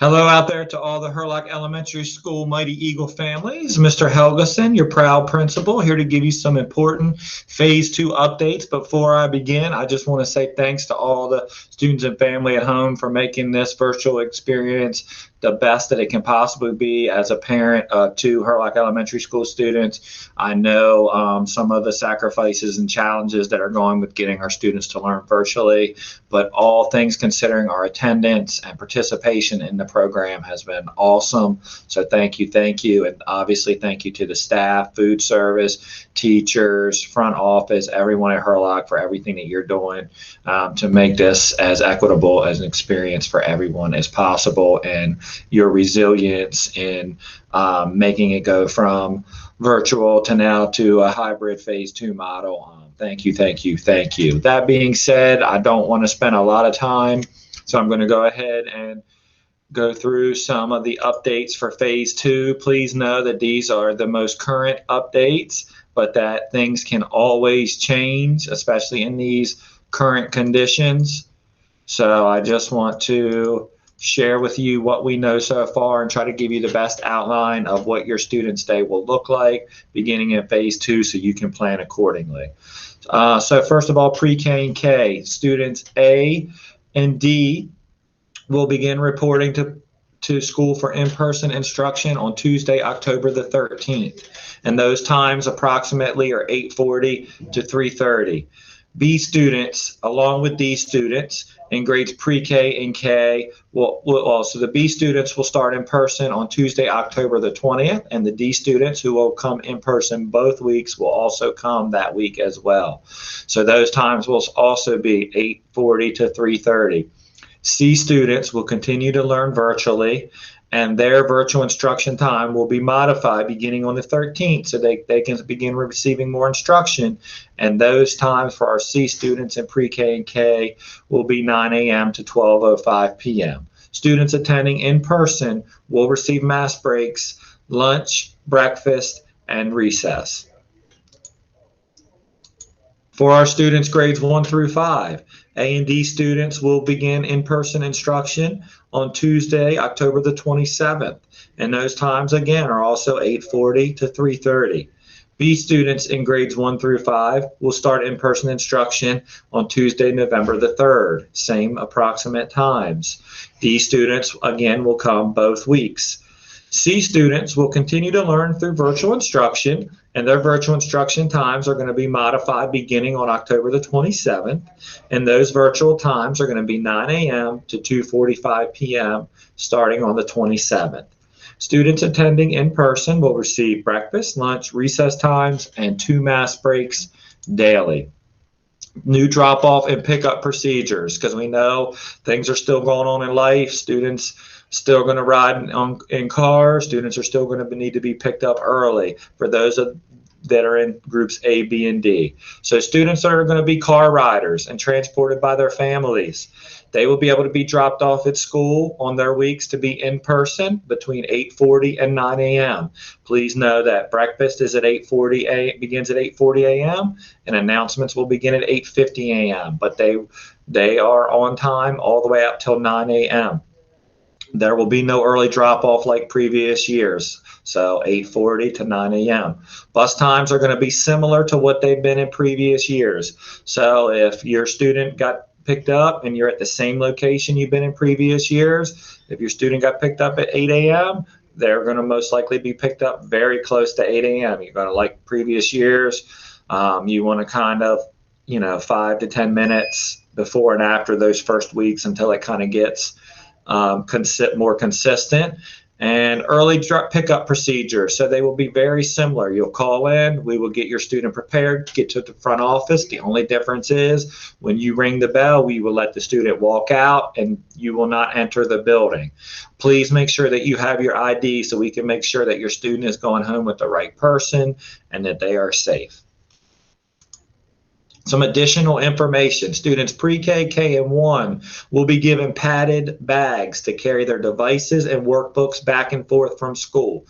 Hello out there to all the Hurlock Elementary School Mighty Eagle families. Mr. Helgeson, your proud principal, here to give you some important Phase 2 updates. Before I begin, I just want to say thanks to all the students and family at home for making this virtual experience the best that it can possibly be. As a parent of two Hurlock Elementary School students, I know some of the sacrifices and challenges that are going with getting our students to learn virtually, but all things considering, our attendance and participation in the program has been awesome. So thank you, and obviously thank you to the staff, food service, teachers, front office, everyone at Hurlock for everything that you're doing to make this as equitable as an experience for everyone as possible, and your resilience in making it go from virtual to now to a hybrid Phase 2 model. Thank you. That being said, I don't want to spend a lot of time, so I'm going to go ahead and go through some of the updates for Phase 2. Please know that these are the most current updates, but that things can always change, especially in these current conditions. So I just want to share with you what we know so far and try to give you the best outline of what your student's day will look like beginning in Phase 2 so you can plan accordingly. So first of all, Pre-K and K, students A and D will begin reporting to school for in-person instruction on Tuesday, October the 13th. And those times approximately are 8:40 to 3:30. B students, along with D students, in grades Pre-K and K, so the B students will start in person on Tuesday, October the 20th, and the D students who will come in person both weeks will also come that week as well. So those times will also be 8:40 to 3:30. C students will continue to learn virtually, and their virtual instruction time will be modified beginning on the 13th so they can begin receiving more instruction. And those times for our C students in Pre-K and K will be 9 a.m. to 12:05 p.m. Students attending in person will receive mass breaks, lunch, breakfast, and recess. For our students grades 1 through 5, A and D students will begin in-person instruction on Tuesday, October the 27th, and those times again are also 8:40 to 3:30. B students in grades 1 through 5 will start in-person instruction on Tuesday, November the 3rd, same approximate times. D students again will come both weeks. C students will continue to learn through virtual instruction, and their virtual instruction times are going to be modified beginning on October the 27th, and those virtual times are going to be 9 a.m. to 2:45 p.m. starting on the 27th. Students attending in person will receive breakfast, lunch, recess times, and 2 mass breaks daily. New drop-off and pickup procedures, because we know things are still going on in life. Students still going to ride in cars. Students are still going to need to be picked up early for those that are in groups A, B, and D. So students that are going to be car riders and transported by their families, they will be able to be dropped off at school on their weeks to be in person between 8:40 and 9 a.m. Please know that breakfast is at 8:40 begins at 8:40 a.m. and announcements will begin at 8:50 a.m. But they are on time all the way up till 9 a.m. There will be no early drop-off like previous years, so 8:40 to 9 a.m. Bus times are going to be similar to what they've been in previous years. So if your student got picked up and you're at the same location you've been in previous years, if your student got picked up at 8 a.m., they're going to most likely be picked up very close to 8 a.m. You're going to, like previous years, you want to kind of, 5 to 10 minutes before and after those first weeks until it kind of gets more consistent. And early pickup procedure, so they will be very similar. You'll call in, we will get your student prepared, get to the front office. The only difference is when you ring the bell, we will let the student walk out and you will not enter the building. Please make sure that you have your ID so we can make sure that your student is going home with the right person and that they are safe. Some additional information. Students Pre-K, K, and 1 will be given padded bags to carry their devices and workbooks back and forth from school.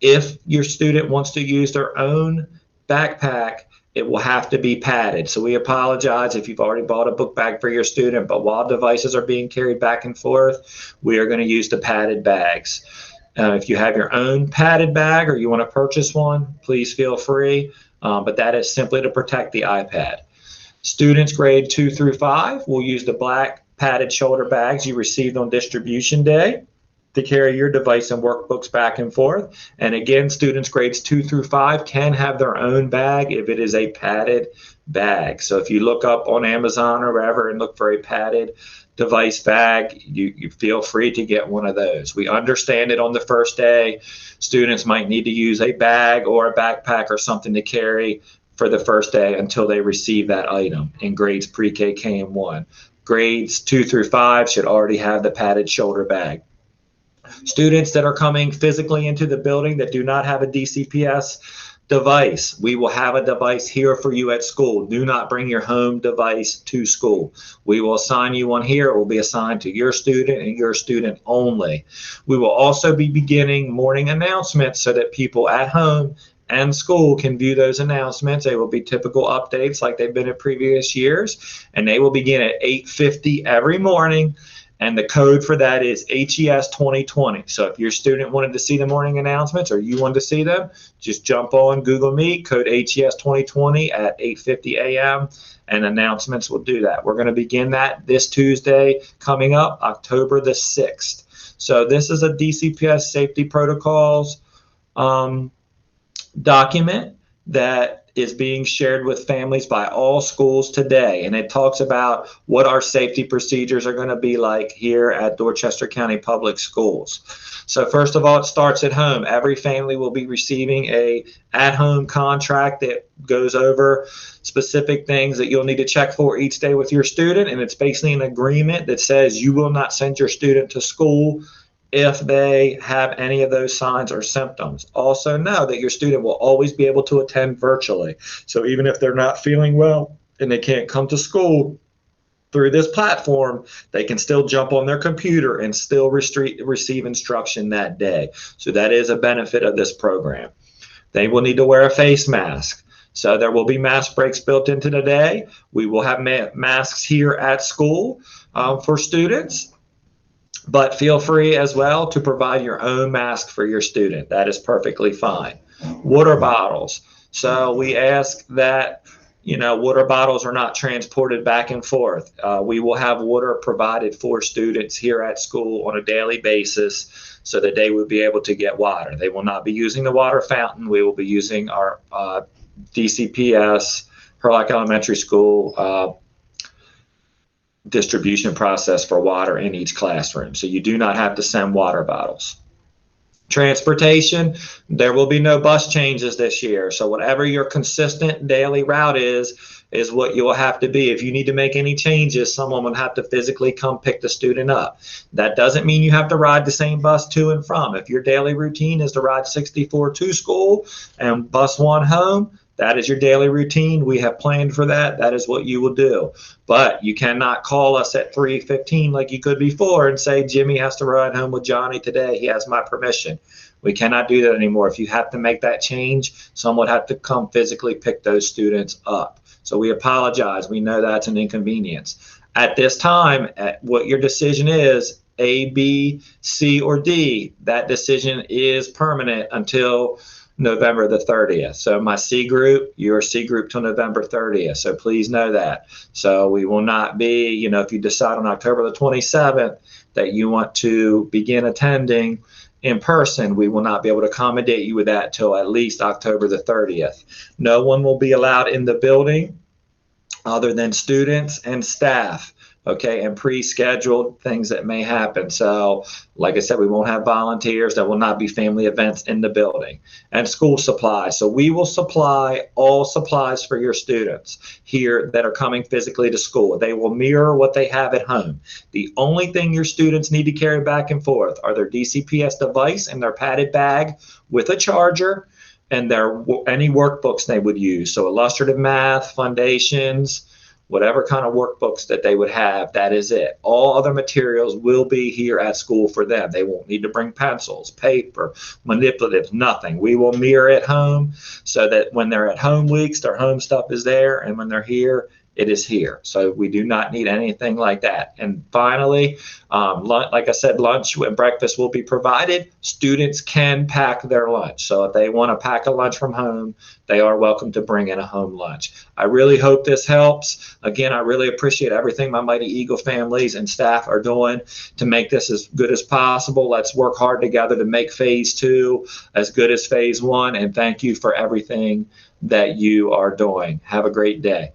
If your student wants to use their own backpack, it will have to be padded. So we apologize if you've already bought a book bag for your student, but while devices are being carried back and forth, we are going to use the padded bags. If you have your own padded bag or you want to purchase one, please feel free, but that is simply to protect the iPad. Students grade 2 through 5 will use the black padded shoulder bags you received on distribution day to carry your device and workbooks back and forth. And again, students grades 2 through 5 can have their own bag if it is a padded bag. So if you look up on Amazon or wherever and look for a padded device bag, you feel free to get one of those. We understand it on the first day. Students might need to use a bag or a backpack or something to carry for the first day until they receive that item in grades pre-K, K, and 1. Grades 2 through 5 should already have the padded shoulder bag. Students that are coming physically into the building that do not have a DCPS device, we will have a device here for you at school. Do not bring your home device to school. We will assign you one here. It will be assigned to your student and your student only. We will also be beginning morning announcements so that people at home and school can view those announcements. They will be typical updates like they've been in previous years, and they will begin at 8:50 every morning. And the code for that is HES 2020. So if your student wanted to see the morning announcements or you wanted to see them, just jump on Google Meet, code HES 2020 at 8:50 a.m. and announcements will do that. We're going to begin that this Tuesday coming up, October the 6th. So this is a DCPS safety protocols document that is being shared with families by all schools today, and it talks about what our safety procedures are going to be like here at Dorchester County Public Schools. So first of all, it starts at home. Every family will be receiving a at-home contract that goes over specific things that you'll need to check for each day with your student, and it's basically an agreement that says you will not send your student to school if they have any of those signs or symptoms. Also know that your student will always be able to attend virtually. So even if they're not feeling well and they can't come to school through this platform, they can still jump on their computer and still receive instruction that day. So that is a benefit of this program. They will need to wear a face mask. So there will be mask breaks built into the day. We will have masks here at school for students. But feel free as well to provide your own mask for your student. That is perfectly fine. Water bottles. So we ask that, water bottles are not transported back and forth. We will have water provided for students here at school on a daily basis so that they will be able to get water. They will not be using the water fountain. We will be using our DCPS, Hurlock Elementary School, distribution process for water in each classroom. So you do not have to send water bottles. Transportation, there will be no bus changes this year. So whatever your consistent daily route is what you will have to be. If you need to make any changes, someone will have to physically come pick the student up. That doesn't mean you have to ride the same bus to and from. If your daily routine is to ride 64 to school and bus 1 home, that is your daily routine. We have planned for that. That is what you will do. But you cannot call us at 3:15 like you could before and say, Jimmy has to ride home with Johnny today. He has my permission. We cannot do that anymore. If you have to make that change, someone would have to come physically pick those students up. So we apologize. We know that's an inconvenience. At this time, what your decision is, A, B, C, or D, that decision is permanent until November the 30th. So my C group, your C group till November 30th. So please know that. So we will not be, if you decide on October the 27th that you want to begin attending in person, we will not be able to accommodate you with that till at least October the 30th. No one will be allowed in the building other than students and staff. Okay, and pre-scheduled things that may happen. So, like I said, we won't have volunteers. There will not be family events in the building. And school supplies. So we will supply all supplies for your students here that are coming physically to school. They will mirror what they have at home. The only thing your students need to carry back and forth are their DCPS device and their padded bag with a charger and any workbooks they would use. So illustrative math, foundations, whatever kind of workbooks that they would have, that is it. All other materials will be here at school for them. They won't need to bring pencils, paper, manipulatives, nothing. We will mirror it home so that when they're at home weeks, their home stuff is there, and when they're here, it is here. So we do not need anything like that. And finally, like I said, lunch and breakfast will be provided. Students can pack their lunch. So if they want to pack a lunch from home, they are welcome to bring in a home lunch. I really hope this helps. Again, I really appreciate everything my Mighty Eagle families and staff are doing to make this as good as possible. Let's work hard together to make phase 2 as good as phase 1. And thank you for everything that you are doing. Have a great day.